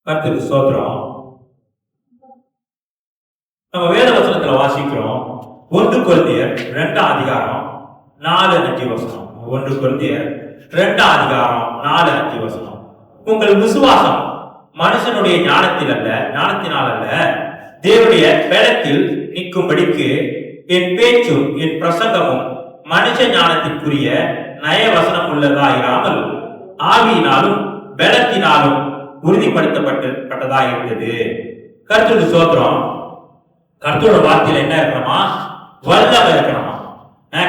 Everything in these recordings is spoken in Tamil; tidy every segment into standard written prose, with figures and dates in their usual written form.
கர்த்தருக்கு ஸ்தோத்திரம். நம்ம வேத வசனத்துல வாசிக்கிறோம். 1 கொரிந்தியர் 2ஆம் அதிகாரம் 4-5 வசனம். 1 கொரிந்தியர் 2ஆம் அதிகாரம் 4-5 வசனம். உங்கள் விசுவாசம் மனுஷனுடைய ஞானத்தினால் அல்ல, தேவனுடைய பலத்தில் நிற்கும்படிக்கு என் பேச்சும் என் பிரசங்கமும் மனுஷ ஞானத்திற்குரிய நயவசனம் உள்ளதாயிராமல் ஆவியினாலும் பலத்தினாலும் உறுதிப்படுத்தப்பட்டதா இருந்தது. கர்த்தருக்கு ஸ்தோத்திரம். கர்த்தரோட வார்த்தையில என்ன இருக்கணுமா? வல்லமை இருக்கணுமா?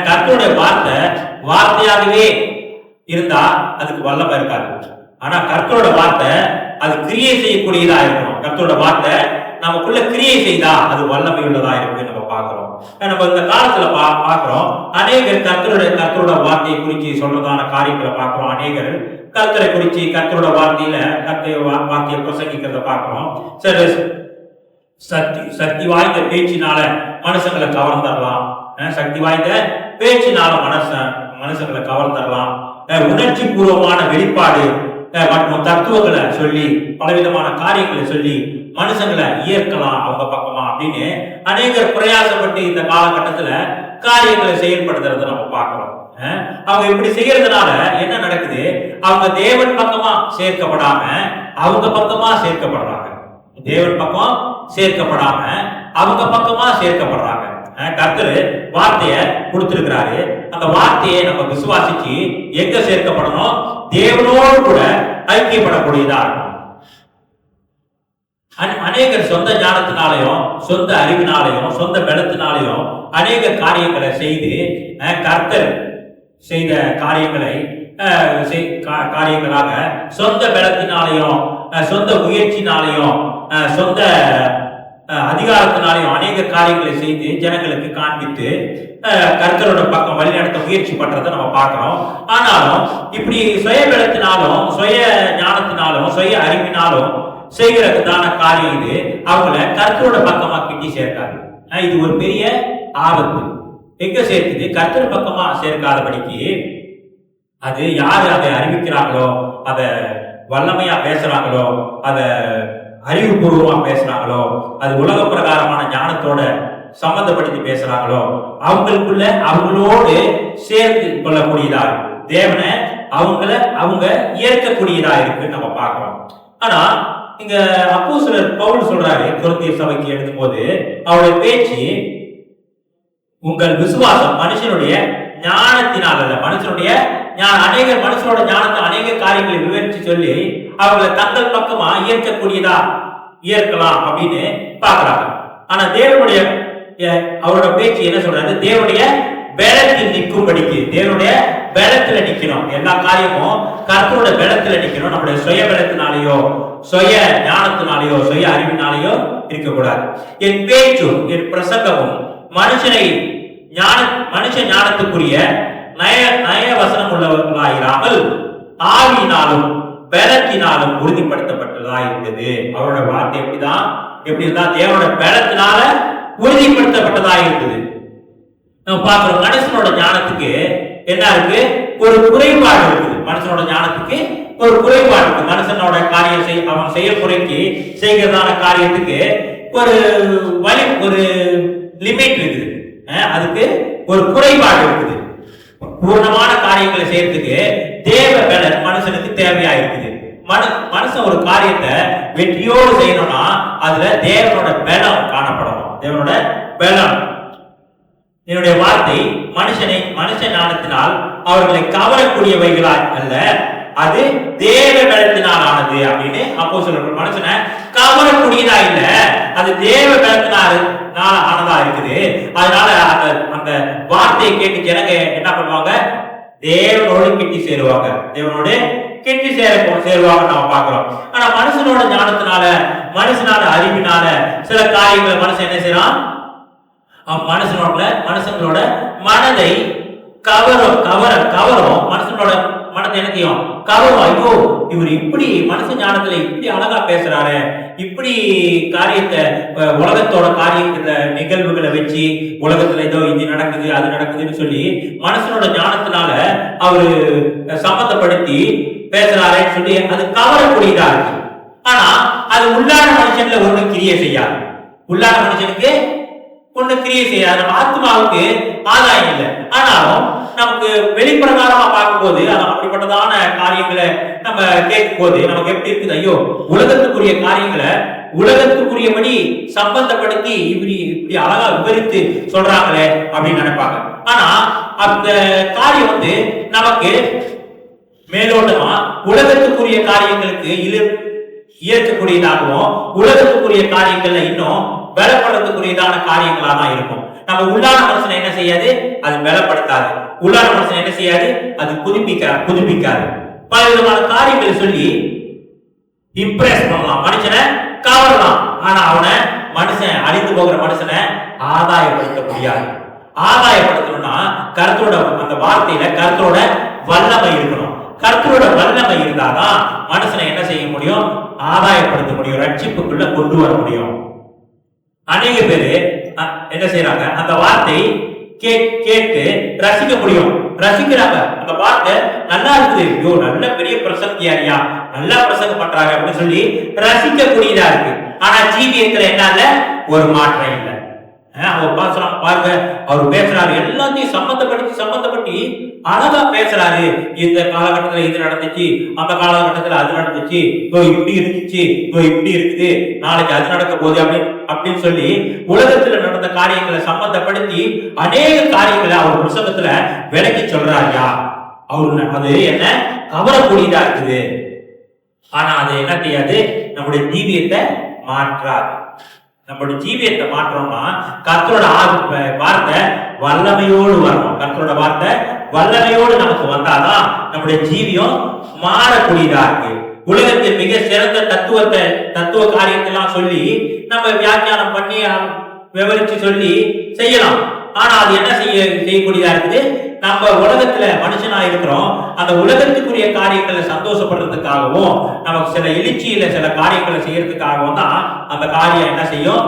கர்த்தருடைய வார்த்தையாகவே இருந்தா அதுக்கு வல்லமை இருக்காது. ஆனா கர்த்தரோட வார்த்தை அது கிரியை செய்யக்கூடியதா இருக்கணும். கர்த்தரோட வார்த்தை நமக்குள்ள கிரியை செய்தா அது வல்லமை உள்ளதா இருக்கு நம்ம பாக்குறோம். நம்ம இந்த காலத்துல பாக்குறோம், அநேகர் கர்த்தரோட வார்த்தையை குறிச்சு சொல்றதான காரியங்களை பாக்குறோம். அநேகர் கர்த்தரை குறிச்சு கர்த்தரோட வார்த்தையில வார்த்தையை பிரசங்கிக்கிறத பாக்குறோம். சரி, சக்தி வாய்ந்த பேச்சினால மனுஷங்களை கவர்ந்தரலாம். சக்தி வாய்ந்த பேச்சினால மனுஷங்களை கவர்ந்தரலாம். உணர்ச்சி பூர்வமான வெளிப்பாடு மற்றும் தத்துவங்களை சொல்லி பலவிதமான காரியங்களை சொல்லி மனுஷங்களை ஈர்க்கலாம் அவங்க பக்கமா அப்படின்னு அநேகர் பிரயாசப்பட்டு இந்த காலகட்டத்துல காரியங்களை செயல்படுத்துறத நம்ம பார்க்கிறோம். அவங்க இப்படி செய்யறதுனால என்ன நடக்குது? அவங்க தேவன் பக்கமா சேர்க்கப்படாம அவங்க பக்கமா சேர்க்கப்படுறாங்க. தேவன் பக்கம் சேர்க்கப்படாம அவங்க பக்கமா சேர்க்கப்படுறாங்க. கர்த்தர் வார்த்தைய கொடுத்திருக்கிறாரு. அந்த வார்த்தையை நம்ம விசுவாசிச்சு எங்க சேர்க்கப்படணும்? தேவனோடு கூட ஐக்கியப்படக்கூடியதா இருக்கும். அநேகர் சொந்த ஞானத்தினாலையும் சொந்த அறிவினாலையும் சொந்த பலத்தினாலையும் அநேக காரியங்களை செய்து கர்த்தர் செய்த காரியங்களாக சொந்த பலத்தினாலையும் சொந்த முயற்சினாலையும் சொந்த அதிகாரத்தினாலையும் அநேக காரியங்களை செய்து ஜனங்களுக்கு காண்பித்து கர்த்தரோட பக்கம் வழிநடத்த முயற்சி பண்றதை நம்ம பார்க்கிறோம். ஆனாலும் இப்படி சுய பலத்தினாலும் சுய ஞானத்தினாலும் சுய அறிவினாலும் செய்கிறதுக்கான காரியம் இது அவங்கள கர்த்தரோட பக்கமா கிட்டி சேர்க்காது. இது ஒரு பெரிய ஆபத்து. எங்க சேர்க்குது? கர்த்தர் பக்கமா சேர்க்காதபடிக்கு அது யாரு அதை அறிவிக்கிறாங்களோ, அதை வல்லமையா பேசுறாங்களோ, அதை அறிவுபூர்வமா பேசுறாங்களோ, அது உலக பிரகாரமான ஞானத்தோட சம்பந்தப்படுத்தி பேசுறாங்களோ அவங்களுக்குள்ள அவங்களோடு சேர்த்து கொள்ளக்கூடியதா இருக்கு. தேவனை அவங்க ஏற்கக்கூடியதா இருக்கு நம்ம பார்க்கிறோம். ஆனா இங்க அப்போஸ்தலர் பவுல் சொல்றாரு கொரிந்தியர் சபைக்கு எழுதும் போது, அவருடைய பேச்சு உங்கள் விசுவாசம் மனுஷனுடைய ஞானத்தினால் அல்ல. அநேகர் மனுஷனோட ஞானத்தை அநேக காரியங்களை விவரிச்சு சொல்லி அவங்களை தங்கள் பக்கமா ஏற்கலாம் அப்படின்னு பாக்குறாங்க. ஆனா தேவனுடைய அவரோட பேச்சு என்ன சொல்றாரு? தேவனுடைய பலத்தில் நிற்கும்படிக்கு, தேவனுடைய பலத்துல நிக்கணும். எல்லா காரியமும் கர்த்தரோட பலத்துல நிக்கணும். நம்முடைய சுய பலத்தினாலேயோ சுய ஞானத்தினாலேயோ சுய அறிவினாலேயோ இருக்கக்கூடாது. என் பேச்சும் என் பிரசங்கமும் மனுஷ ஞானத்துக்குரிய நய வசனம் உள்ளவர்களாயிராமல் ஆவியினாலும் பலத்தினாலும் உறுதிப்படுத்தப்பட்டதா இருந்தது. அவரோட வார்த்தை எப்படி இருந்தா தேவனோட பலத்தினால உறுதிப்படுத்தப்பட்டதா இருந்தது. நம்ம பார்க்கிறோம், மனுஷனோட ஞானத்துக்கு என்ன இருக்கு? ஒரு குறைபாடு இருக்குது. மனுஷனோட ஞானத்துக்கு ஒரு குறைபாடு இருக்கு. மனுஷனோட காரியம் அவன் செயல்முறைக்கு செய்கிறதான காரியத்துக்கு ஒரு லிமிட் இருக்குது. அதுக்கு ஒரு குறைபாடு இருக்குது. பூர்ணமான காரியங்களை செய்யறதுக்கு தேவ பலன் மனுஷனுக்கு தேவையா இருக்குது. மனுஷன் ஒரு காரியத்தை வெற்றியோடு செய்யணும்னா அதுல தேவனோட பலம் காணப்படணும். தேவனோட பலம். என்னுடைய வார்த்தை மனுஷ ஞானத்தினால் அவர்களை கவரக்கூடியவைகளா அல்ல, அது தேவ பலத்தினால் ஆனது அப்படின்னு அப்போஸ்தலர் மனுஷனை கவரக்கூடியதா இல்ல, அது தேவ பலத்தினால் ஆனதா இருக்குது. அதனால அந்த வார்த்தையை கேட்டு ஜனங்க என்ன பண்ணுவாங்க? தேவனோடு கிட்டி சேருவாங்க. தேவனோடு கிட்டி சேருவாங்க நம்ம பார்க்கிறோம். ஆனா மனுஷனோட ஞானத்தினால மனுஷனோட அறிவினால சில காரியங்களை மனுஷன் என்ன செய்யறான்? மனுஷங்களோட மனதை கவரும். மனுஷனோட மனதை என்னத்தையும் கவரும். ஐயோ, இவர் இப்படி மனுஷ ஞானத்துல இப்படி அழகா பேசுறாரு, இப்படி காரியத்தை உலகத்தோட காரியத்துல நிகழ்வுகளை வச்சு உலகத்துல ஏதோ இது நடக்குது அது நடக்குதுன்னு சொல்லி மனுஷனோட ஞானத்தினால அவரு சம்பந்தப்படுத்தி பேசுறாருன்னு சொல்லி அது கவரக்கூடியதா இருக்கு. ஆனா அது உள்ளான மனுஷன்ல ஒண்ணு கிரியை செய்யாது. உள்ளான மனுஷனுக்கு ஒண்ணு கிரியை செய்யாது. நம்ம ஆத்மாவுக்கு ஆதாயம் இல்லை. ஆனாலும் நமக்கு வெளிப்பிரகாரமா பார்க்கும்போது அப்படிப்பட்டதான காரியங்களை நம்ம கேட்கும் போது நமக்கு எப்படி இருக்குது, ஐயோ உலகத்துக்குரிய காரியங்களை உலகத்துக்குரியபடி சம்பந்தப்படுத்தி இப்படி அழகா விவரித்து சொல்றாங்களே அப்படின்னு நினைப்பாங்க. ஆனா அந்த காரியம் நமக்கு மேலோட்டமா உலகத்துக்குரிய காரியங்களுக்கு இயற்கக்கூடியதாகவும் உலகத்துக்குரிய காரியங்கள்ல இன்னும் பலப்படுறதுக்குரியதான காரியங்களா தான் இருக்கும். நம்ம உள்ளான மனுஷனை என்ன செய்யாது, அது பலப்படுத்தாது. உள்ளான மனுஷன் என்ன செய்யாது, அது புதுப்பிக்காது. பல விதமான காரியங்களை சொல்லி இம்ப்ரெஸ் பண்ணலாம், மனுஷனை கவரலாம். ஆனா அவனை மனுஷன் அழிந்து போகிற மனுஷனை ஆதாயப்படுத்த முடியாது. ஆதாயப்படுத்தணும்னா கர்த்தரோட அந்த வார்த்தையில கர்த்தரோட வல்லமை இருக்கணும். கர்த்தரோட வல்லமை இருந்தாதான் மனுஷனை என்ன செய்ய முடியும், ஆதாயப்படுத்த முடியும், ரட்சிப்புக்குள்ள கொண்டு வர முடியும். அநேக பேரு என்ன செய்யறாங்க, அந்த வார்த்தை கேட்டு ரசிக்க முடியும், ரசிக்கிறாங்க. அந்த வார்த்தை நல்லா இருக்குது, ஐயோ நல்ல பெரிய பிரசங்கியாரியா, நல்லா பிரசங்கம் பண்றாங்க அப்படின்னு சொல்லி ரசிக்க கூடியதா இருக்கு. ஆனா ஜீவியத்துல என்ன இல்ல, ஒரு மாற்றம் இல்லை. அவர் பாருங்க, அவர் பேசுறாரு, எல்லாத்தையும் சம்பந்தப்படுத்தி அழகா பேசுறாரு. இந்த காலகட்டத்துல இது நடந்துச்சு, அந்த காலகட்டத்துல அது நடந்துச்சு, இப்படி இருந்துச்சு, இப்படி இருக்குது, நாளைக்கு அது நடக்க போகுது அப்படின்னு சொல்லி உலகத்துல நடந்த காரியங்களை சம்பந்தப்படுத்தி அநேக காரியங்களை அவர் புத்தகத்துல விளக்கி சொல்றாருயா. அவரு அது என்ன கவரக்கூடியதா இருக்குது. ஆனா அது என்ன செய்யாது, நம்முடைய ஜீவியத்தை மாற்றாது. நம்மளுடைய ஜீவியத்தை மாற்றோம்னா கர்த்தரோட வார்த்தை வல்லமையோடு வரணும். கர்த்தரோட வார்த்தை வல்லமையோடு நமக்கு வந்தாதான் நம்முடைய ஜீவியம் மாறக்கூடியதா இருக்கு. உலகத்தில் மிக சிறந்த தத்துவ காரியத்தெல்லாம் சொல்லி நம்ம வியாக்கியானம் பண்ணி விவரிச்சு சொல்லி செய்யலாம். ஆனா அது என்ன செய்யக்கூடியதா இருக்குது, நம்ம உலகத்துல மனுஷனா இருக்கிறோம், அந்த உலகத்துக்குரிய காரியங்களை சந்தோஷப்படுறதுக்காகவும் நமக்கு சில எழுச்சியில சில காரியங்களை செய்யறதுக்காகவும் தான் அந்த காரியம் என்ன செய்யும்,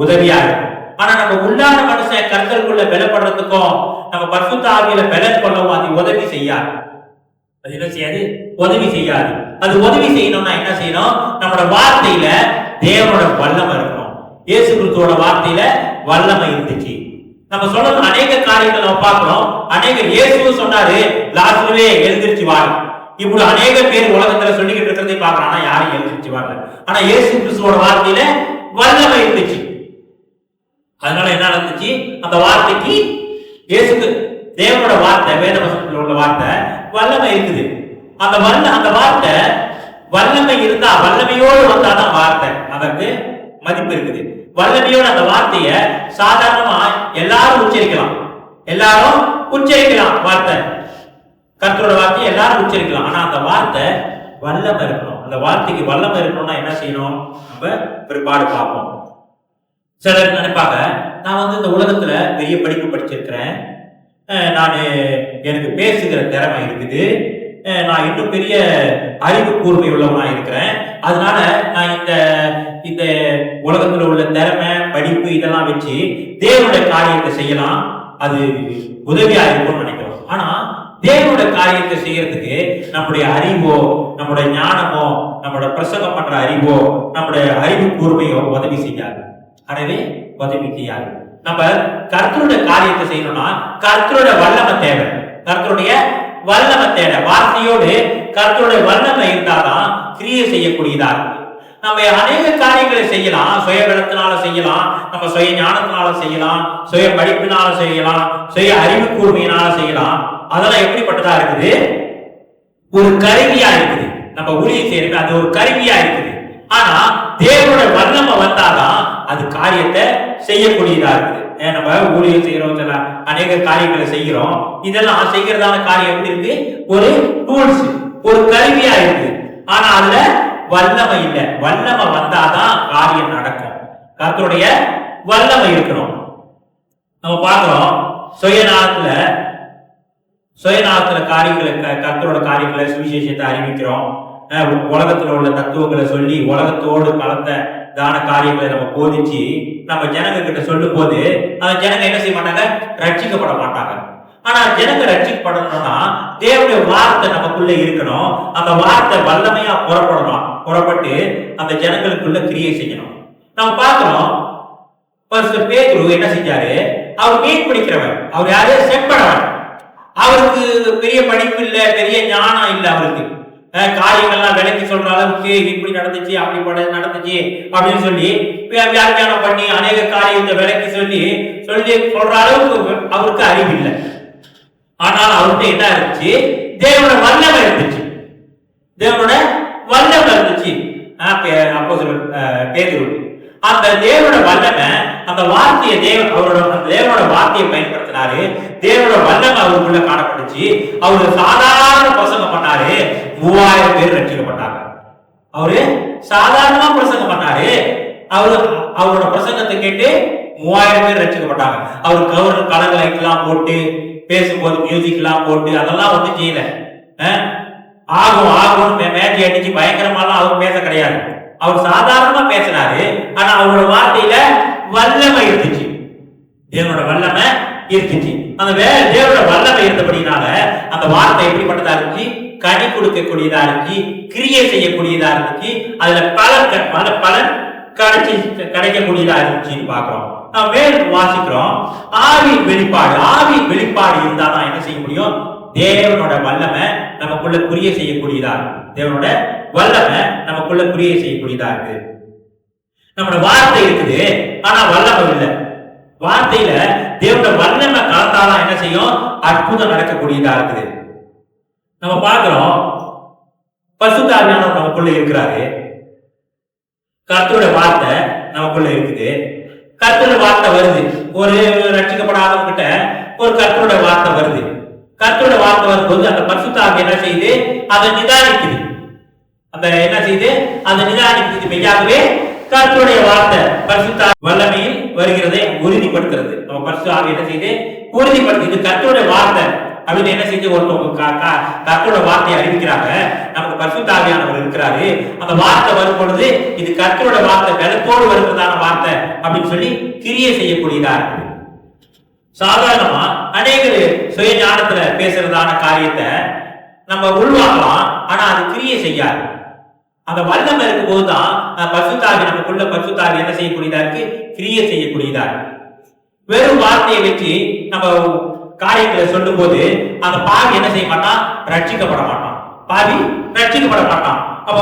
உதவியா இருக்கும். ஆனா நம்ம உள்ளான மனுஷன் கர்த்தருக்குள்ள பலப்படுறதுக்கும் நம்ம பரிசுத்த ஆவியில பலன் கொள்ளவும் அது உதவி செய்யாது. அது என்ன செய்யாது, உதவி செய்யாது. அது உதவி செய்யணும்னா என்ன செய்யணும், நம்மளோட வார்த்தையில தேவனோட வல்லமை இருக்கணும். இயேசு கிறிஸ்துவோட வார்த்தையில வல்லமை இருந்துச்சு. நம்ம சொல்றது அநேக காரியங்கள் நம்ம பார்க்கிறோம். அநேக இயேசு சொன்னாரு, லாசருவே எழுந்திருச்சு வா. இப்படி அநேக பேர் உலகத்துல சொல்லிக்கிட்டு இருக்கிறதை பார்க்கிறோம். ஆனா யாரும் எழுந்திருச்சு வாங்க. ஆனா இயேசு கிறிஸ்துவோட வார்த்தையில வல்லமை இருந்துச்சு. அதனால என்ன நடந்துச்சு, அந்த வார்த்தைக்கு இயேசுக்கு தேவனோட வார்த்தை, வேத வசனத்துல உள்ள வார்த்தை வல்லமை இருக்குது. அந்த வார்த்தை வல்லமை இருந்தா, வல்லமையோடு வந்தாதான் வார்த்தை அதற்கு மதிப்பு இருக்குது. வல்லமையோட அந்த வார்த்தைய சாதாரணமா எல்லாரும் உச்சரிக்கலாம். வார்த்தை கர்த்தரோட வார்த்தையை எல்லாரும் உச்சரிக்கலாம். ஆனா அந்த வார்த்தை வல்லமை இருக்கணும். அந்த வார்த்தைக்கு வல்லமை இருக்கணும்னா என்ன செய்யணும், நம்ம பிற்பாடு பார்ப்போம். சிலர் நினைப்பாங்க, நான் இந்த உலகத்துல பெரிய படிப்பு படிச்சிருக்கிறேன், எனக்கு பேசுகிற திறமை இருக்குது, நான் இன்னும் பெரிய அறிவு கூர்மை உள்ளவனா இருக்கிறேன், அதனால நான் இந்த உலகத்துல உள்ள திறமை படிப்பு இதெல்லாம் வச்சு தேவனுடைய காரியத்தை செய்யலாம், அது உதவியா இருக்கும்னு நினைக்கிறோம். ஆனா தேவனுடைய காரியத்தை செய்யறதுக்கு நம்முடைய அறிவோ, நம்முடைய ஞானமோ, நம்மளோட பிரசங்கம் பண்ற அறிவோ, நம்முடைய அறிவு கூர்மையோ உதவி செய்யாது. அறவே உதவி செய்யாது. நம்ம கர்த்தருடைய காரியத்தை செய்யணும்னா கர்த்தருடைய வல்லமை தேவை. கர்த்தருடைய வல்லமை தேவை. வார்த்தையோடு கர்த்தருடைய வல்லமை இருந்தாதான் கிரியை செய்யக்கூடியதா இருக்கு. நம்ம அநேக காரியங்களை செய்யலாம், சுய பலத்தினால செய்யலாம், நம்ம சுய ஞானத்தினால செய்யலாம், சுய படிப்பினால செய்யலாம், சுய அறிவு கூர்மையினால செய்யலாம். அதெல்லாம் எப்படிப்பட்டதா இருக்குது, ஒரு கருவியா இருக்குது. நம்ம ஊழியம் செய்யறது அது ஒரு கருவியா இருக்குது. ஆனா தேவனுடைய வல்லமை வந்தாதான் அது காரியத்தை செய்யக்கூடியதா இருக்குது. நம்ம ஊழியம் செய்யறோம், சில அநேக காரியங்களை செய்கிறோம். இதெல்லாம் செய்யறதான காரியம் எப்படி இருக்கு, ஒரு டூல்ஸ், ஒரு கருவியா இருக்கு. ஆனா அதுல வல்லமை இல்லை. வல்லமை வந்தாதான் காரியம் நடக்கும். கர்த்தருடைய வல்லமை இருக்கணும். நம்ம பார்க்கிறோம், சுயநலத்துல காரியங்களை, கர்த்தரோட காரியங்களை, சுவிசேஷத்தை அறிவிக்கிறோம். உலகத்துல உள்ள தத்துவங்களை சொல்லி உலகத்தோடு கலந்த தான காரியங்களை நம்ம போதிச்சு நம்ம ஜனங்க கிட்ட சொல்லும் போது அந்த ஜனங்க என்ன செய்ய மாட்டாங்க, ரட்சிக்கப்பட மாட்டாங்க. ஆனா ஜனங்க ரட்சிக்கப்படணும்னா தேவனுடைய வார்த்தை நமக்குள்ள இருக்கணும். அந்த வார்த்தை வல்லமையா புறப்படணும். புறப்பட்டு அந்த ஜனங்களுக்குள்ள கிரியை செய்யணும். நம்ம பார்க்கிறோம், பேதுரு என்ன செஞ்சாரு? அவர் மீன் பிடிக்கிறவர். அவர் யாரு? செப்படவர். அவருக்கு பெரிய படிப்பு இல்ல, பெரிய ஞானம் இல்ல. அவருக்கு காரியங்கள்லாம் விளக்கி சொல்ற அளவுக்கு இப்படி நடந்துச்சு, அப்படி நடந்துச்சு அப்படின்னு சொல்லி வியாக்கியானம் பண்ணி அநேக காரியத்தை விளக்கி சொல்லி சொல்ற அளவுக்கு அவருக்கு அறிவு இல்லை. ஆனால் அவர்கிட்ட என்ன இருந்துச்சு? தேவனோட வல்லமை இருந்துச்சு. தேவனோட வல்லமை இருந்துச்சு. பேதுரு அந்த தேவனோட வல்லமை, அந்த வார்த்தையை தேவனோட வார்த்தையை பயன்படுத்தினாரு. தேவனோட வல்லமை அவருக்குள்ள காணப்பட்டுச்சு. அவரு சாதாரண பிரசங்கம் பண்ணாரு, 3000 பேர் ரட்சிக்கப்பட்டாங்க. அவரு சாதாரணமா பிரசங்கம் பண்ணாரு. அவரோட பிரசங்கத்தை கேட்டு 3000 பேர் ரட்சிக்கப்பட்டாங்க. அவரு கலர் லைட் எல்லாம் போட்டு பேசும்போது மியூசிக் எல்லாம் போட்டு அதெல்லாம் ஒன்றும் செய்யல. ஆகும் மேட்சி அடிச்சு பயங்கரமாலாம் அவர் பேச கிடையாது. அவர் சாதாரணமா பேசினாரு. ஆனா அவரோட வார்த்தையில வல்லமை இருந்துச்சு. தேவனோட வல்லமை இருந்துச்சு. அந்த தேவனோட வல்லமை இருந்தபடினால அந்த வார்த்தை எப்படிப்பட்டதா இருந்துச்சு? கனி கொடுக்கக்கூடியதா இருந்துச்சு, கிரியை செய்யக்கூடியதா இருந்துச்சு. அதுல பலன் கிடைக்கக்கூடியதா இருந்துச்சுன்னு பாக்குறோம். நாம் மேலும் வாசிக்கிறோம், ஆவியின் வெளிப்பாடு இருந்தா தான் என்ன செய்ய முடியும்? தேவனோட வல்லமை நமக்குள்ள கிரியை செய்யக்கூடியதா இருக்கு. தேவனோட வல்லமை நமக்குள்ள கிரியை செய்யக்கூடியதா இருக்கு. நம்மளோட வார்த்தை இருக்குது, ஆனா வல்லமை இல்லை. வார்த்தையில தேவனோட வல்லமை கலந்தாதான் என்ன செய்யும்? அற்புதம் நடக்கக்கூடியதா இருக்குது. நம்ம பார்க்கிறோம், பரிசுத்த ஆவியானவர் நமக்குள்ள இருக்கிறாரு. கர்த்தருடைய வார்த்தை நமக்குள்ள இருக்குது. கர்த்தருடைய வார்த்தை வருது. ஒரு ரட்சிக்கப்படாதவங்க கிட்ட ஒரு கர்த்தருடைய வார்த்தை வருது. கர்த்தருடைய வார்த்தை வரும்போது அந்த பரிசுத்த ஆவி என்ன செய்யுது? அதை நிதானிக்குது. அந்த என்ன செய்யுது? அதை நிதானிக்குது. மெய்யாகவே கர்த்தருடைய வார்த்தை பரிசுத்த வல்லமையில் வருகிறதை உறுதிப்படுத்துறது. நம்ம பரிசுத்த ஆவி என்ன செய்யுது? உறுதிப்படுத்துது. கர்த்தருடைய வார்த்தை அப்படின்னு என்ன செஞ்சு ஒருத்தவங்க கர்த்தரோட வார்த்தையை அறிவிக்கிறாங்க. நமக்கு பரிசுத்த ஆவியானவர் இருக்கிறாரு. அந்த வார்த்தை வரும் பொழுது இது கர்த்தரோட வார்த்தை, வெளத்தோடு வருகிறதான வார்த்தை அப்படின்னு சொல்லி கிரியை செய்யக்கூடியதா இருக்கு. சாதாரணமா அநேகர் சுய ஞானத்துல பேசுறதான காரியத்தை நம்ம உள்வாங்கலாம், ஆனா அது கிரியை செய்யாது. அந்த வல்லமை இருக்கும் போதுதான் பரிசுத்த ஆவி நமக்குள்ள பரிசுத்த ஆவி என்ன செய்யக்கூடியதா இருக்கு? கிரியை செய்யக்கூடியதா இருக்கு. வெறும் வார்த்தையை வச்சு நம்ம காரியங்களை சொல்லும் போது அந்த பாவி என்ன செய்ய மாட்டான்? ரட்சிக்கப்பட மாட்டான். பாவி ரட்சிக்கப்பட மாட்டான். அப்போ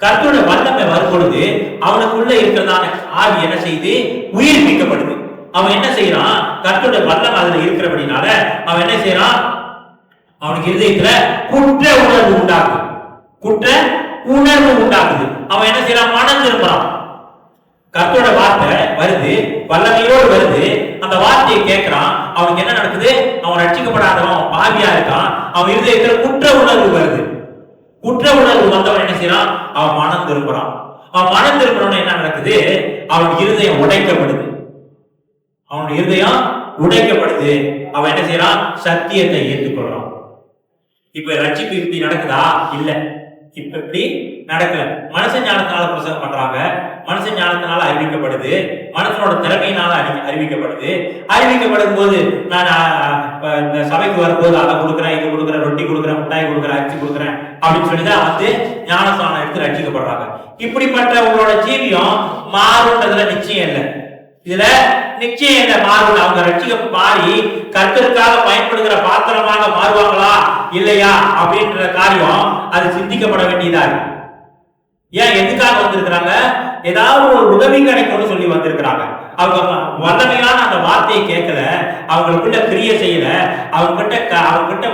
கர்த்தருடைய வல்லமை வரும் பொழுது அவனுக்குள்ள இருக்கிறதான ஆவி என்ன செய்யுது? உயிர்ப்பிக்கப்படுது. அவன் என்ன செய்யறான்? கர்த்தருடைய வல்லமை அதுல இருக்கிறபடினால அவன் என்ன செய்யறான்? அவனுக்கு இதயத்துல குற்ற உணர்வு உண்டாகுது. குற்ற உணர்வு உண்டாகுது. அவன் என்ன செய்யறான்? மனம் திரும்புறான். கர்த்தரோட வார்த்தை வருது, வல்லமையோடு வருது. அந்த வார்த்தையை கேட்கிறான். அவனுக்கு என்ன நடக்குது? அவன் ரட்சிக்கப்படாதவன், பாவியா இருக்கான். அவன் இருதயத்துல குற்ற உணர்வு வருது. குற்ற உணர்வு வந்தவன் என்ன செய்யறான்? அவன் மனம் திரும்புறான். அவன் மனம் திரும்புறவன் என்ன நடக்குது? அவன் இருதயம் உடைக்கப்படுது. அவனுடைய இருதயம் உடைக்கப்படுது. அவன் என்ன செய்யறான்? சத்தியத்தை ஏற்றுக்கொள்றான். இப்ப ரட்சிப்பு இப்படி நடக்குதா? இல்ல, இப்ப இப்படி நடக்கல. மனுஷ ஞானத்தினால பிரசங்கம் பண்றாங்க. மனுஷ ஞானத்தினால அறிவிக்கப்படுது. மனுஷனோட திறமையினால அறிவிக்கப்படுது. அறிவிக்கப்படும் போது நான் இந்த சபைக்கு வரும்போது அதை கொடுக்குறேன், இது கொடுக்குறேன், ரொட்டி கொடுக்குறேன், மிட்டாய் கொடுக்குறேன், அரிசி கொடுக்குறேன் அப்படின்னு சொல்லிதான் வந்து ஞானஸ்தானம் எடுத்து ரட்சிக்கப்படுறாங்க. இப்படிப்பட்ட உங்களோட ஜீவியம் மாறுன்றதுல நிச்சயம் இல்லை. இதுல நிச்சயம் என்ன மாறும்? அவங்க ரட்சிக்க மாறி கர்த்தருக்காக பயன்படுகிற பாத்திரமாக மாறுவாங்களா இல்லையா அப்படின்ற காரியம் அது சிந்திக்கப்பட வேண்டியதா இருக்கு. ஏன் எதுக்காக வந்திருக்கிறாங்க? ஏதாவது ஒரு உதவி கிடைக்கும்னு சொல்லி வந்திருக்கிறாங்க. அவங்க வல்லமையான அந்த வார்த்தையை கேட்கல, அவங்களுக்குள்ள கிரியை செய்யல. அவங்க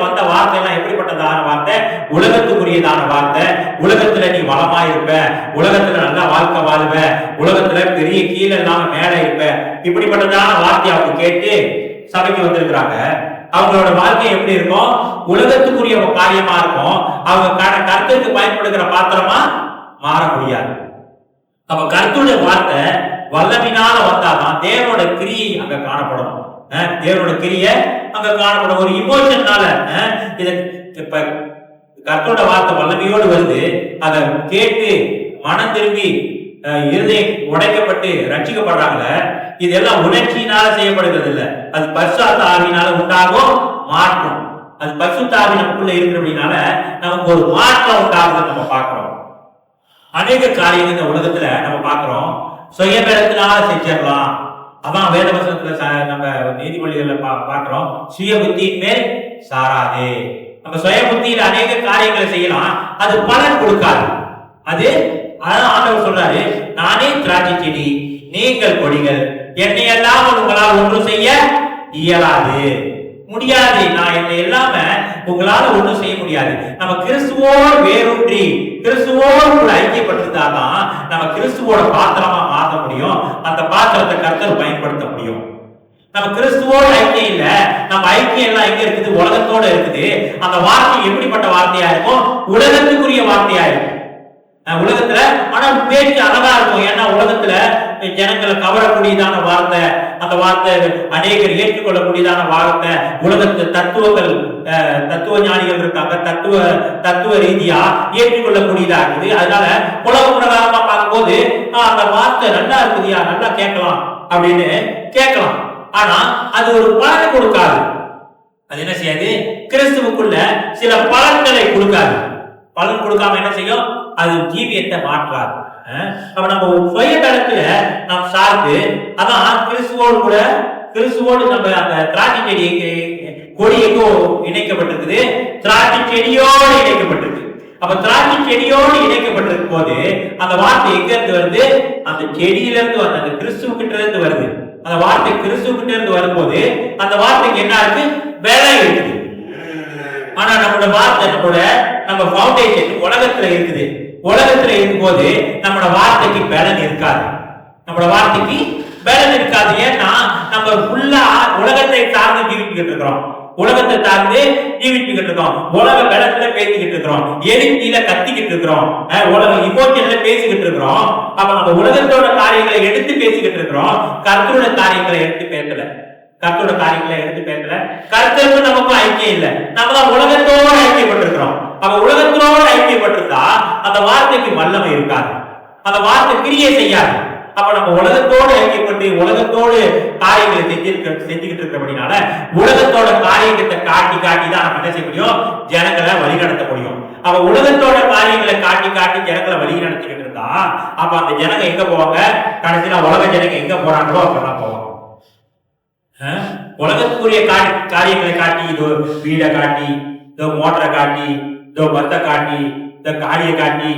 வந்த வார்த்தை எல்லாம் எப்படிப்பட்டதான வார்த்தை? உலகத்துக்குரியதான வார்த்தை. உலகத்துல நீ வளமா இருப்ப, உலகத்துல நல்ல வாழ்க்கை வாழ்வ, உலகத்துல பெரிய கீழே இல்லாம மேல இருப்ப, இப்படிப்பட்டதான வார்த்தையை அவங்க கேட்டு சபைக்கு வந்திருக்கிறாங்க. அவங்களோட வாழ்க்கை எப்படி இருக்கும்? உலகத்துக்குரிய காரியமா இருக்கும். அவங்க கர்த்தருக்கு பயன்படுகிற பாத்திரமா மாற முடியாது. அப்ப கர்த்தருடைய வார்த்தை வல்லமையினால வந்தாதான் தேவனோட கிரியை அங்க காணப்படும். தேவனோட கிரியை அங்க காணப்படும். ஒரு இமோஷன்னால இப்ப கர்த்தரோட வார்த்தை வல்லமையோடு வருது. அதை கேட்டு மனம் திரும்பி இருதயம் உடைக்கப்பட்டு ரட்சிக்கப்படுறாங்க. இதெல்லாம் உணர்ச்சியினால செய்யப்படுகிறது இல்லை, அது பரிசுத்த ஆவியினால உண்டாகும் மாற்றம். அது பரிசுத்த ஆவி நமக்குள்ள இருக்கிறபடினால நமக்கு ஒரு மாற்றம் உண்டாகுதுன்னு நம்ம பார்க்கிறோம். அநேக காரியங்கள் இந்த உலகத்துல நம்ம பார்க்கிறோம், சுயபலத்தினால செஞ்சிடலாம். அதான் வேத வசனத்துல நம்ம நீதிமொழிகள்ல பார்க்கிறோம், சுய புத்தியின் மேல் சாராதே. நம்ம சுய புத்தியில அநேக காரியங்களை செய்யலாம், அது பலன் கொடுக்காது. அது ஆண்டவர் சொல்றாரு, நானே திராட்சை செடி, நீங்கள் கொடிகள், என்னை எல்லாம் உங்களால் ஒன்றும் செய்ய இயலாது, முடியாது. நான் என்னை இல்லாம உங்களால ஒன்றும் செய்ய முடியாது. நம்ம கிறிஸ்துவோடு வேரூன்றி கிறிஸ்துவோடு கூட ஐக்கியப்பட்டிருந்தாதான் நம்ம கிறிஸ்துவோட பாத்திரமா மாற்ற முடியும். அந்த பாத்திரத்தை கர்த்தர் பயன்படுத்த முடியும். நம்ம கிறிஸ்துவோட ஐக்கியம் இல்ல, நம்ம ஐக்கியம் எல்லாம் எங்க இருக்குது? உலகத்தோட இருக்குது. அந்த வார்த்தை எப்படிப்பட்ட வார்த்தையா இருக்கும்? உலகத்துக்குரிய வார்த்தையா இருக்கும். உலகத்துல ஆனா பேச்சு அழகா இருக்கும். ஏன்னா உலகத்துல ஜனங்களை கவரக்கூடியதான வார்த்தை, அந்த வார்த்தை அநேகர் ஏற்றுக்கொள்ளக்கூடியதான வார்த்தை. உலகத்து தத்துவ ஞானிகள் இருக்காங்க, தத்துவ ரீதியா ஏற்றுக்கொள்ளக்கூடியதா இருக்குது. அதனால உலக பிரகாரமா பார்க்கும்போது அந்த வார்த்தை நல்லா இருக்குதியா, நல்லா கேட்கலாம் அப்படின்னு கேட்கலாம். ஆனா அது ஒரு பலனை கொடுக்காது. அது என்ன செய்யாது? கிறிஸ்துவுக்குள்ள சில பலன்களை கொடுக்காது. பலன் கொடுக்காம என்ன செய்யும்? அது ஜீவியத்தை மாற்றாது. அப்ப நம்ம சுயபலத்துல நாம் சார்ந்து, அதான் கிறிஸ்துவோடு நம்ம அந்த திராட்சை செடி கொடி எங்கோ இணைக்கப்பட்டிருக்குது, திராட்சை செடியோடு இணைக்கப்பட்டிருக்கு. அப்ப திராட்சை செடியோடு இணைக்கப்பட்டிருக்கும் போது அந்த வார்த்தை எங்க இருந்து வருது? அந்த செடியில இருந்து வருது, அந்த கிறிஸ்துவ கிட்ட இருந்து வருது. அந்த வார்த்தை கிறிஸ்துவ கிட்ட இருந்து வரும்போது அந்த வார்த்தைக்கு என்ன இருக்கு? வேலை இருக்குது. ஆனா நம்மளோட வார்த்தை நம்ம பவுண்டேஷன் உலகத்துல இருக்குது. உலகத்துல இருக்கும்போது நம்மளோட வார்த்தைக்கு பலன் இருக்காது. நம்மளோட வார்த்தைக்கு பலன் இருக்காது. ஏன்னா நம்ம ஃபுல்லா உலகத்தை சார்ந்து ஜீவிச்சுக்கிட்டு இருக்கிறோம். உலகத்தை சார்ந்து ஜீவிச்சுக்கிட்டு இருக்கோம். உலக பலத்துல பேசிக்கிட்டு இருக்கிறோம். எழுச்சியில கத்திக்கிட்டு இருக்கிறோம். உலக இமோஷன்ல பேசிக்கிட்டு இருக்கிறோம். அப்ப நம்ம உலகத்தோட காரியங்களை எடுத்து பேசிக்கிட்டு இருக்கிறோம். கர்த்தரோட காரியங்களை எடுத்து பேசல. கர்த்தருக்கும் நமக்கும் ஐக்கியம் இல்லை. நம்ம உலகத்தோடு ஐக்கியப்பட்டிருக்கிறோம். அப்ப உலகத்தோடு ஐக்கியப்பட்டிருந்தா அந்த வார்த்தைக்கு வல்லமை இருக்காது, அந்த வார்த்தை கிரியை செய்யாது. அப்ப நம்ம உலகத்தோடு ஐக்கியப்பட்டு உலகத்தோடு காரியங்களை செஞ்சுக்கிட்டு இருக்கிறபடினால உலகத்தோட காரியத்தை காட்டி தான் நம்ம என்ன செய்ய முடியும்? ஜனங்களை வழி நடத்த முடியும். அப்ப உலகத்தோட காரியங்களை காட்டி ஜனங்களை வழி நடத்திக்கிட்டு இருந்தா அப்ப அந்த ஜனங்க எங்க போவாங்க? கடைசியில உலக ஜனங்க எங்க போறாங்களோ அப்பதான் போவாங்க. உலகத்துக்குரிய காரியங்களை காட்டி, இதோ வீடை காட்டி, இதோ மோட்டரை காட்டி, இதோ பத்த காட்டி, இந்த காடியை காட்டி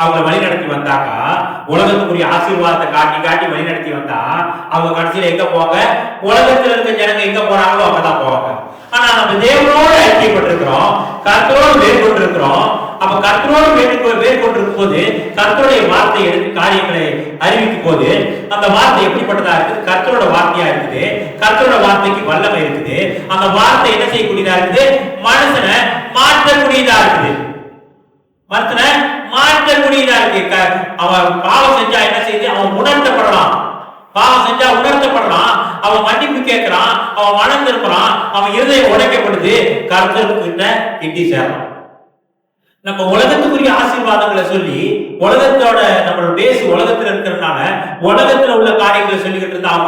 அவங்க வழி நடத்தி வந்தாக்கா, உலகத்துக்குரிய ஆசீர்வாதத்தை காட்டி வழி நடத்தி வந்தா அவங்க கடைசியில எங்க போவாங்க? உலகத்துல இருக்க ஜனங்க எங்க போறாங்களோ அங்கதான் போவாங்க. ஆனா நம்ம தேவனோடு ஐக்கியப்பட்டிருக்கிறோம், கர்த்தரோடு வேறுபட்டிருக்கிறோம். அப்ப கர்த்தரோடு வேறுபட்டிருக்கும் போது கர்த்தருடைய வார்த்தை எடுத்து காரியங்களை அறிவிக்கும் போது அந்த வார்த்தை எப்படிப்பட்டதா இருக்குது? கர்த்தரோட வார்த்தையா இருக்குது. கர்த்தரோட வார்த்தைக்கு வல்லமை இருக்குது. அந்த வார்த்தை என்ன செய்யக்கூடியதா இருக்குது? மனுஷனை மாற்றக்கூடியதா இருக்குது. மனுஷனை மாற்றக்கூடியதா இருக்கு. அவன் பாவம் செஞ்சா என்ன செய்யுது? அவன் உணர்த்தப்படலாம். பாவம் செஞ்சா உணர்த்தப்படலாம். அவன் மன்னிப்பு கேட்கிறான், அவன் மனம் திரும்புறான், அவன் இருதயம் உடைக்கப்படுது, கர்த்தர்கிட்ட கிட்டி சேரலாம். நம்ம உலகத்துக்குரிய ஆசீர்வாதங்களை சொல்லி உலகத்தோட நம்மளோட பேசி உலகத்துல இருக்கிறதுனால உலகத்துல உள்ள காரியங்களை சொல்லிக்கிட்டு இருந்தா அவன்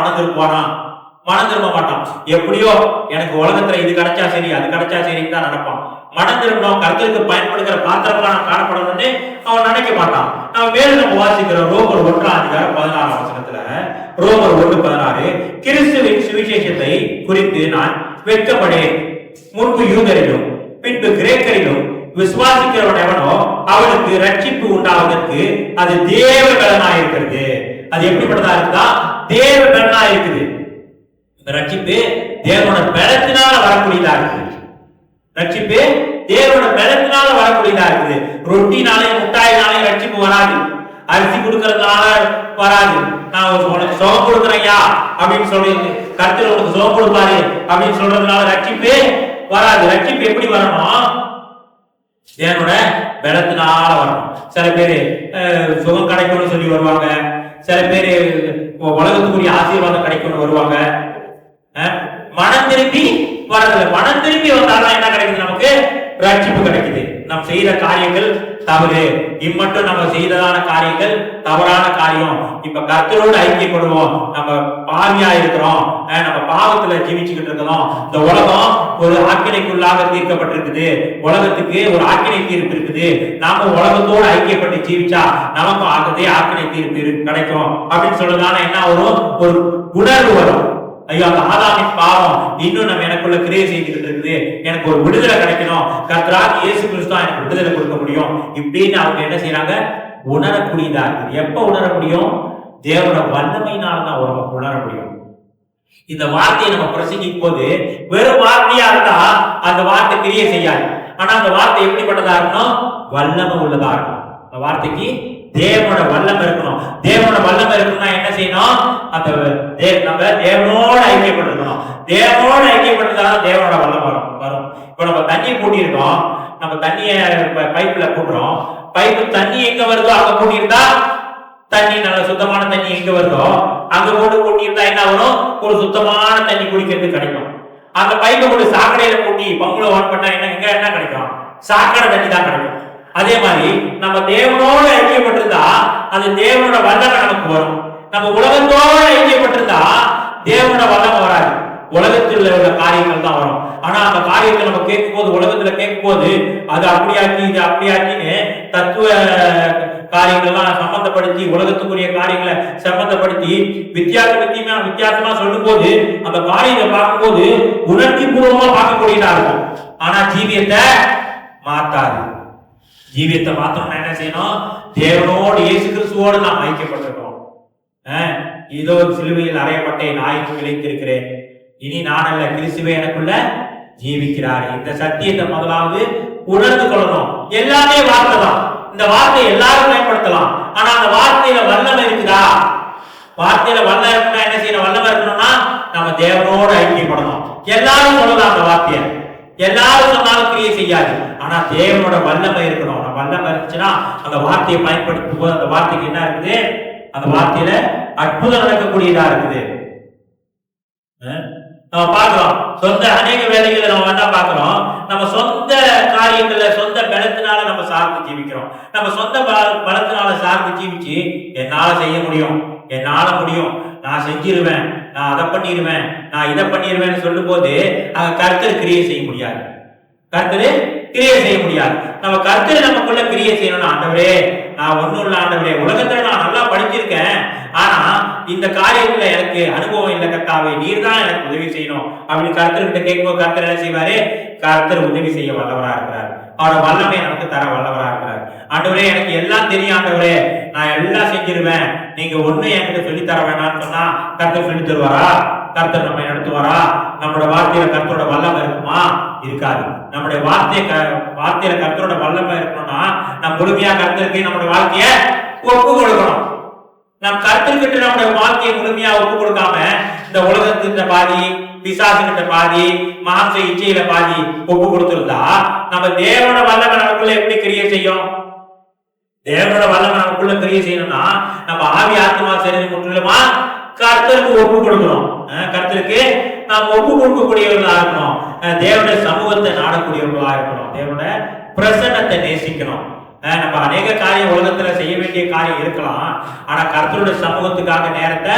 மனம் திரும்ப மாட்டான். எப்படியோ எனக்கு உலகத்துல இது கிடைச்சா சரி, அது கிடைச்சா சரின்னு தான் நினைப்பான். மனம் திரும்பணும், கர்த்தருக்கு பயன்படுகிற பாத்திரமா நான் காணப்படணும்னு அவன் நினைக்க மாட்டான். நம்ம வாசிக்கிறோம் ரோமர் 1:16 ரோமர் 1:16 கிறிஸ்துவின் சுவிசேஷத்தை குறித்து நான் வெட்கப்படேன். முன்பு யூதரிலும் பின்பு கிரேக்கரிலும் விசுவாசிக்கிறவன் எவனோ அவனுக்கு ரட்சிப்பு உண்டாவதற்கு அது தேவ பலனாயிருக்கிறது. அது எப்படிப்பட்டதா இருக்குதா? தேவ பலனா இருக்குது. இந்த ரட்சிப்பு தேவனோட பலத்தினால வரக்கூடியதா இருக்குது. ரட்சிப்பு தேவனோட பலத்தினால வரக்கூடியதா இருக்குது. ரொட்டினாலே முட்டாயினாலே ரட்சிப்பு வராது. அரிசி கொடுக்கறதுனால வராது. நான் உனக்கு சுகம் கொடுக்குறேயா அப்படின்னு சொல்லி கர்த்தர் உனக்கு சுகம் கொடுப்பாரு அப்படின்னு சொல்றதுனால ரட்சிப்பு வராது. ரட்சிப்பு எப்படி வரணும்? தேவனோட பலத்தினால வரணும். சில பேரு சுகம் கிடைக்கும்னு சொல்லி வருவாங்க. சில பேரு உலகத்துக்குரிய ஆசீர்வாதம் கிடைக்கும்னு வருவாங்க. மனம் திரும்பி வரதில்லை. மனம் திரும்பி வந்தாலும் என்ன கிடைக்குது? நமக்கு ரட்சிப்பு கிடைக்குது. நாம் செய்யற காரியங்கள் தவறு, இம்மட்டும் நம்ம செய்ததான காரியங்கள் தவறான காரியம். இப்ப கர்த்தரோடு ஐக்கியப்படுவோம். நம்ம பாவியா இருக்கிறோம், நம்ம பாவத்துல ஜீவிச்சுக்கிட்டு இருக்கிறோம். இந்த உலகம் ஒரு ஆக்கினைக்குள்ளாக தீர்க்கப்பட்டிருக்குது, உலகத்துக்கு ஒரு ஆக்கினை தீர்ப்பு இருக்குது. நாம உலகத்தோடு ஐக்கியப்பட்டு ஜீவிச்சா நமக்கும் அதே ஆக்கினை தீர்ப்பு கிடைக்கும் அப்படின்னு சொல்றதான என்ன வரும், ஒரு உணர்வு வரும். ஐயோ, அந்த ஆதாமின் பாவம் இன்னும் நம்ம எனக்குள்ள கிரியை செய்துகிட்டு இருக்குது, எனக்கு ஒரு விடுதலை கிடைக்கணும், கர்த்தராகிய இயேசு கிறிஸ்து தான் எனக்கு விடுதலை கொடுக்க முடியும் இப்படின்னு அவங்க என்ன செய்யறாங்க, உணரக்கூடியதா இருக்குது. எப்ப உணர முடியும்? தேவனோட வல்லமையினால தான் உணர முடியும். இந்த வார்த்தையை நம்ம பிரசங்கிக்கும் போது வெறும் வார்த்தையா இருந்தா அந்த வார்த்தை கிரியை செய்யாது. ஆனா அந்த வார்த்தை எப்படிப்பட்டதா இருக்கணும்? வல்லமை உள்ளதா இருக்கணும். அந்த வார்த்தைக்கு தேவனோட வல்லமை இருக்கணும். தேவனோட வல்லமை இருக்கணும்னா என்ன செய்யணும்? அந்த நம்ம தேவனோட ஐக்கியப்பட்டிருக்கணும். தேவனோட ஐக்கியப்பட்டதால தேவனோட வல்லமை வரும். இப்ப நம்ம தண்ணி கூட்டியிருக்கோம், நம்ம தண்ணிய பைப்ல கூட்டுறோம். பைப்பு தண்ணி எங்க வருதோ அங்க கூட்டியிருந்தா தண்ணி நல்ல சுத்தமான தண்ணி எங்க வருதோ அங்க போட்டு கூட்டியிருந்தா என்ன வரும்? ஒரு சுத்தமான தண்ணி குடிக்கிறதுக்கு கிடைக்கும். அந்த பைப்பை போட்டு சாக்கடையில கூட்டி பங்குல ஆன் பண்ணா என்ன கிடைக்கும்? சாக்கடை தண்ணி தான் கிடைக்கும். அதே மாதிரி நம்ம தேவனோட ஐக்கியப்பட்டிருந்தா அது தேவனோட வல்லமை நமக்கு வரும். நம்ம உலகத்தோட ஐக்கியப்பட்டிருந்தா தேவனோட வல்லமை வராது, உலகத்தில் உள்ள காரியங்கள் தான் வரும். ஆனா அந்த காரியத்தை நம்ம கேட்கும் போது, உலகத்துல கேட்கும் போது அது அப்படியாக்கி இது அப்படியாக்கின்னு தத்துவ காரியங்கள்லாம் சம்பந்தப்படுத்தி, உலகத்துக்குரிய காரியங்களை சம்பந்தப்படுத்தி வித்தியாசமா சொல்லும் போது அந்த காரியத்தை பார்க்கும்போது உணர்ச்சி பூர்வமா பார்க்கக்கூடியதா இருக்கும். ஆனா ஜீவியத்தை மாத்தாது. ஜீவியத்தை மாத்தணும்னா என்ன செய்யணும்? தேவனோடு இயேசு கிறிஸ்துவோடு நாம் ஐக்கியப்பட்டிருக்கோம். இதோ சிலுவையில் அறையப்பட்டேன், நாய்க்கு விளைத்திருக்கிறேன், இனி நான் அல்ல கிறிஸ்துவே எனக்குள்ள ஜீவிக்கிறார். இந்த சத்தியத்தை முதலாவது உணர்ந்து கொள்ளணும். எல்லாமே வார்த்தை தான். இந்த வார்த்தை எல்லாரும் பயன்படுத்தலாம். ஆனா அந்த வார்த்தையில வல்லமை இருக்குதா? வார்த்தையில வல்லமை இருக்குன்னா என்ன செய்யணும்? வல்லமை இருக்கணும்னா நம்ம தேவனோடு ஐக்கியப்படணும். எல்லாரும் சொல்லலாம் அந்த வார்த்தையை, எல்லாரும் சொன்னாலும் கிரியை செய்யாது. ஆனா தேவனோட வல்லமை இருக்கணும். வல்லமை இருந்துச்சுன்னா அந்த வார்த்தையை பயன்படுத்தும் போது அந்த வார்த்தைக்கு என்ன இருக்குது? அந்த வார்த்தையில அற்புதம் நடக்கக்கூடியதா இருக்குது. நம்ம பார்க்கிறோம், சொந்த அநேக வேலைகளை நம்ம என்ன பார்க்கிறோம், நம்ம சொந்த காரியங்கள்ல சொந்த பலத்தினால நம்ம சார்ந்து ஜீவிக்கிறோம். நம்ம சொந்த பலத்தினால சார்ந்து ஜீவிச்சு என்னால செய்ய முடியும், என்னால முடியும், நான் செஞ்சிருவேன், நான் அதை பண்ணிடுவேன், நான் இதை பண்ணிடுவேன்னு சொல்லும் போது அங்க கர்த்தர் கிரியை செய்ய முடியாது. கர்த்தர் கிரியை செய்ய முடியாது. நம்ம கர்த்தர் நமக்குள்ள கிரியை செய்யணும்னா, ஆண்டவரே நான் ஒண்ணும் இல்ல ஆண்டவரே, உலகத்துல நான் நல்லா படிச்சிருக்கேன், ஆனா இந்த காரியத்துல எனக்கு அனுபவம் இல்லை கர்த்தாவே, நீர் தான் எனக்கு உதவி செய்யணும் அப்படின்னு கர்த்தர்கிட்ட கேட்கும்போது கர்த்தர் என்ன செய்வாரு? கர்த்தர் உதவி செய்ய வல்லவரா இருக்கிறார். அவரோட வல்லமை நமக்கு தர வல்லவரா இருக்கிறார். ஆண்டவரே எனக்கு எல்லாம் தெரியும் ஆண்டவரே, நான் எல்லாம் செஞ்சிருவேன், நீங்க ஒண்ணு என்கிட்ட சொல்லி தர வேணாம்னு சொன்னா கர்த்தர் சொல்லி தருவாரா? கர்த்தர் நம்ம நடத்துவாரா? நம்மளோட வார்த்தையில கர்த்தரோட வல்லமை இருக்குமா? இருக்காது. நம்முடைய வார்த்தையில கர்த்தரோட வல்லமை இருக்கணும்னா நம்ம முழுமையா கர்த்தருக்கு நம்மளோட வாழ்க்கைய ஒப்பு கொடுக்கணும். நம் கர்த்தர்கிட்ட நம்முடைய வாழ்க்கையை முழுமையா ஒப்பு கொடுக்காம இந்த உலகத்திட்ட பாதி, பிசாசுகிட்ட பாதி, மாம்ச இச்சையில பாதி ஒப்பு கொடுத்திருந்தா நம்ம தேவனோட வல்லமை நமக்குள்ள எப்படி கிரியை செய்யும்? தேவனோட வல்லமை நமக்குள்ள கிரியை செய்யணும்னா நம்ம ஆவி ஆத்மா சரீரம் முற்றிலுமா கர்த்தருக்கு ஒப்பு கொடுக்கணும். கர்த்தருக்கு நாம் ஒப்பு கொடுக்கக்கூடியவர்களா இருக்கணும். தேவனுடைய சமூகத்தை நாடக்கூடியவர்களா இருக்கணும். தேவனுடைய பிரசன்னத்தை நேசிக்கணும். நம்ம அநேக காரியம் உலகத்துல செய்ய வேண்டிய காரியம் இருக்கலாம். ஆனா கர்த்தருடைய சமூகத்துக்காக நேரத்தை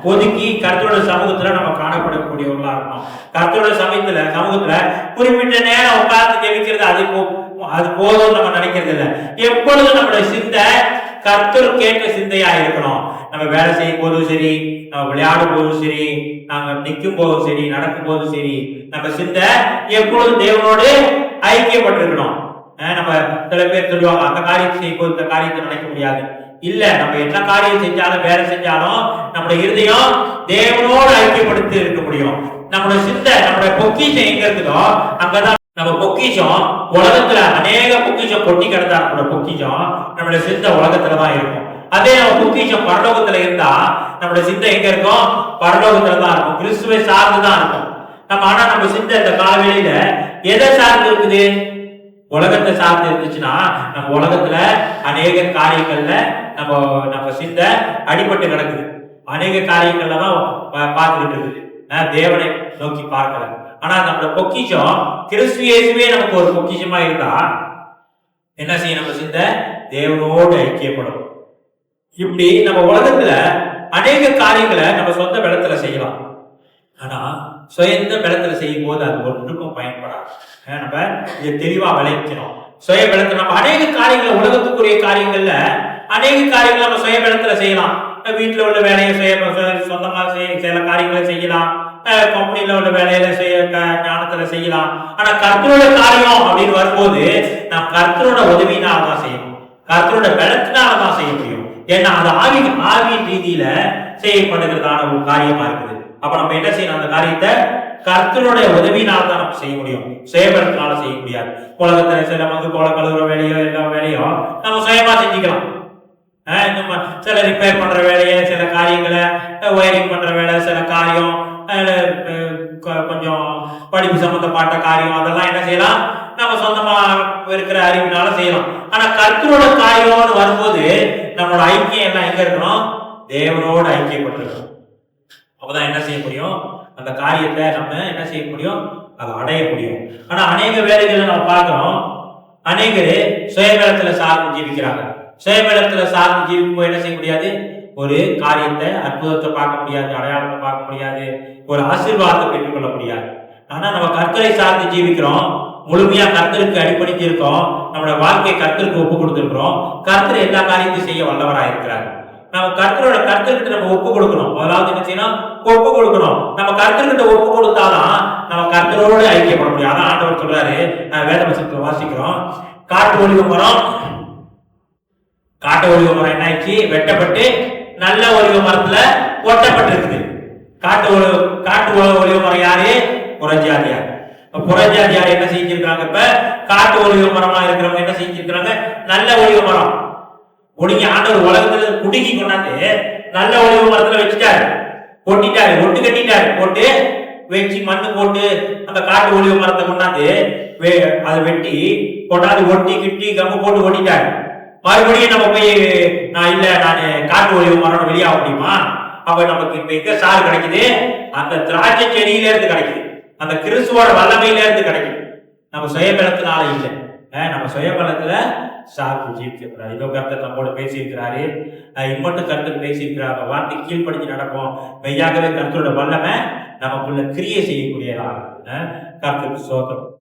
ஒதுக்கி கர்த்தருடைய சமூகத்துல நம்ம காணப்படக்கூடியவர்களா இருக்கணும். கர்த்தருடைய சமூகத்துல குறிப்பிட்ட நேரம் உட்கார்ந்து ஜெபிக்கிறது அது போதும் நம்ம நினைக்கிறது இல்லை. எப்பொழுதும் நம்மளுடைய சிந்தை கர்த்தர் கேட்க சிந்தையா இருக்கணும். நம்ம வேலை செய்யும் போதும் சரி, நம்ம விளையாடும் போதும் சரி, நாங்க நிற்கும் போதும் சரி, நடக்கும் போதும் சரி, நம்ம சிந்தை எப்பொழுதும் தேவனோடு ஐக்கியப்பட்டிருக்கணும். நம்ம சில பேர் சொல்லுவாங்க, அந்த காரியத்தை செய்யும் போது இந்த காரியத்தை நினைக்க முடியாது. இல்ல, நம்ம என்ன காரியம் செஞ்சாலும் வேலை செஞ்சாலும் நம்முடைய இருதயம் தேவனோடு ஐக்கியப்படுத்தி இருக்க முடியும். நம்முடைய சிந்தை, நம்முடைய பொக்கிஷம் எங்க இருக்குதோ அங்கதான் நம்ம பொக்கிஷம். உலகத்துல அநேக பொக்கிஷம் கொட்டி கிடந்தா நம்மளோட பொக்கிஷம் நம்மளுடைய சிந்தை உலகத்துலதான் இருக்கும். அதே நம்ம பொக்கிஷம் பரலோகத்துல இருந்தா நம்மளுடைய சிந்தை எங்க இருக்கும்? பரலோகத்துலதான் இருக்கும், கிறிஸ்துவை சார்ந்துதான் இருக்கும். ஆனா நம்ம சிந்தை இந்த காலவேளையில எதை சார்ந்து இருக்குது? உலகத்தை சார்ந்து இருந்துச்சுன்னா நம்ம உலகத்துல அநேக காரியங்கள்ல நம்ம சிந்தை அடிபட்டு கிடக்குது. அநேக காரியங்கள்ல தான் பார்த்துக்கிட்டு இருக்குது, தேவனை நோக்கி பார்க்கல. ஆனா நம்ம பொக்கிஷம் கிறிஸ்து இயேசுவே நமக்கு ஒரு பொக்கிஷமா இருந்தா என்ன செய்யும்? நம்ம சிந்தை தேவனோடு ஐக்கியப்படும். இப்படி நம்ம உலகத்துல அநேக காரியங்களை நம்ம சொந்த பலத்துல செய்யலாம். ஆனா சுயந்த பலத்துல செய்யும் போது அது ஒன்றுக்கும் பயன்படாது. நம்ம இதை தெளிவா விளைக்கணும். சுய பலத்துல நம்ம அநேக காரியங்களை, உலகத்துக்குரிய காரியங்கள்ல அநேக காரியங்களை நம்ம சுய பலத்துல செய்யலாம். வீட்டுல உள்ள வேலையை சொந்தமா சில காரியங்களை செய்யலாம். கம்பெனில உள்ள வேலையில ஞானத்துல செய்யலாம். ஆனா கர்த்தரோட காரியம் அப்படின்னு வரும்போது நாம் கர்த்தரோட உதவியினால்தான் செய்யணும். கர்த்தரோட பலத்தினால்தான் செய்ய முடியும். ஏன்னா அது ஆவியின் ரீதியில செய்யப்படுகிறதான ஒரு காரியமா இருக்குது. அப்ப நம்ம என்ன செய்யணும்? அந்த காரியத்தை கர்த்தருடைய உதவியினால தான் நம்ம செய்ய முடியும். சுயபலத்தினால செய்ய முடியாது. உலகத்துல சில கோல கழுவுற வேலையோ எல்லா வேலையோ நம்ம சுயமா செஞ்சுக்கலாம். சில ரிப்பேர் பண்ற வேலையை, சில காரியங்களை ஒயரிங் பண்ற வேலை, சில காரியம் கொஞ்சம் படிப்பு சம்பந்தப்பட்ட காரியம், அதெல்லாம் என்ன செய்யலாம்? நம்ம சொந்தமா இருக்கிற அறிவினால செய்யலாம். ஆனா கர்த்தரோட காரியம்னு வரும்போது நம்மளோட ஐக்கியம் எல்லாம் எங்க இருக்கணும்? தேவனோட ஐக்கியப்பட்டிருக்கணும். அப்பதான் என்ன செய்ய முடியும்? அந்த காரியத்தை நம்ம என்ன செய்ய முடியும்? அதை அடைய முடியும். ஆனா அநேக வேலைகளை நம்ம பார்க்கிறோம். அநேகரு சுயபலத்துல சார்ந்து ஜீவிக்கிறாங்க. சுயபலத்துல சார்ந்து ஜீவிக்கும் என்ன செய்ய முடியாது? ஒரு காரியத்தை, அற்புதத்தை பார்க்க முடியாது, அடையாளத்தை பார்க்க முடியாது, ஒரு ஆசீர்வாதத்தை பெற்றுக்கொள்ள முடியாது. ஆனா நம்ம கர்த்தரை சார்ந்து ஜீவிக்கிறோம், முழுமையா கர்த்தருக்கு அடிப்படைஞ்சு இருக்கோம், நம்மளோட வாழ்க்கையை கர்த்தருக்கு ஒப்பு கொடுத்துருக்கிறோம். கர்த்தர் எல்லா காரியத்தையும் செய்ய வல்லவராக இருக்கிறார். நம்ம கர்த்தர்கிட்ட நம்ம ஒப்பு கொடுக்கணும். முதலாவது என்ன செய்யணும்? ஒப்பு கொடுக்கணும். நம்ம கர்த்தர்கிட்ட ஒப்பு கொடுத்தாதான் நம்ம கர்த்தரோட ஐக்கியப்பட முடியும். அதான் ஆண்டவர் சொல்றாரு, வேத வசனத்துல வாசிக்கிறோம். காட்டு ஒலிவ மரம் என்ன ஆயிடுச்சு? வெட்டப்பட்டு நல்ல ஒலிவ மரத்துல ஒட்டப்பட்டிருக்குது. காட்டு ஒலிவ மரம் யாரு? புறஜாதியார். புறஜாதியார் என்ன செஞ்சிருக்காங்க? இப்ப காட்டு ஒலிவ மரமா இருக்கிறவங்க என்ன செஞ்சிருக்கிறாங்க? நல்ல ஒலிவ மரம் ஒடுங்கி ஆண்டவர் உலகத்துல குடுக்கி கொண்டாந்து நல்ல ஒலிவ மரத்துல வச்சுட்டாரு, ஒட்டிட்டாரு, ஒட்டு கட்டிட்டாரு. போட்டு வச்சு மண்ணு போட்டு அந்த காட்டு ஒலிவ மரத்தை கொண்டாந்து அதை வெட்டி கொண்டாந்து ஒட்டி கிட்டி கம்பு போட்டு ஒட்டிட்டாரு. மறுபடியும் நம்ம போய் நான் காட்டு ஒலிவ மரம் வெளியாக முடியுமா? அப்ப நமக்கு இப்ப எங்க சாறு கிடைக்குது? அந்த திராட்சை செடியில இருந்து கிடைக்குது, அந்த கிறிஸ்துவோட வல்லமையில இருந்து கிடைக்குது. நம்ம சுயபலத்தினால இல்லை, நம்ம சுயபலத்துல சார்பு ஜீவிக்கிறார். இதோ கர்த்தர் நம்மோட பேசியிருக்கிறாரு. இம்மட்டும் கர்த்தர் பேசியிருக்கிறார். வார்த்தை கீழ்படிஞ்சு நடப்போம். மெய்யாகவே கர்த்தரோட வல்லமை நமக்குள்ள கிரியை செய்யக்கூடியதாக கர்த்தருக்கு சோதரம்.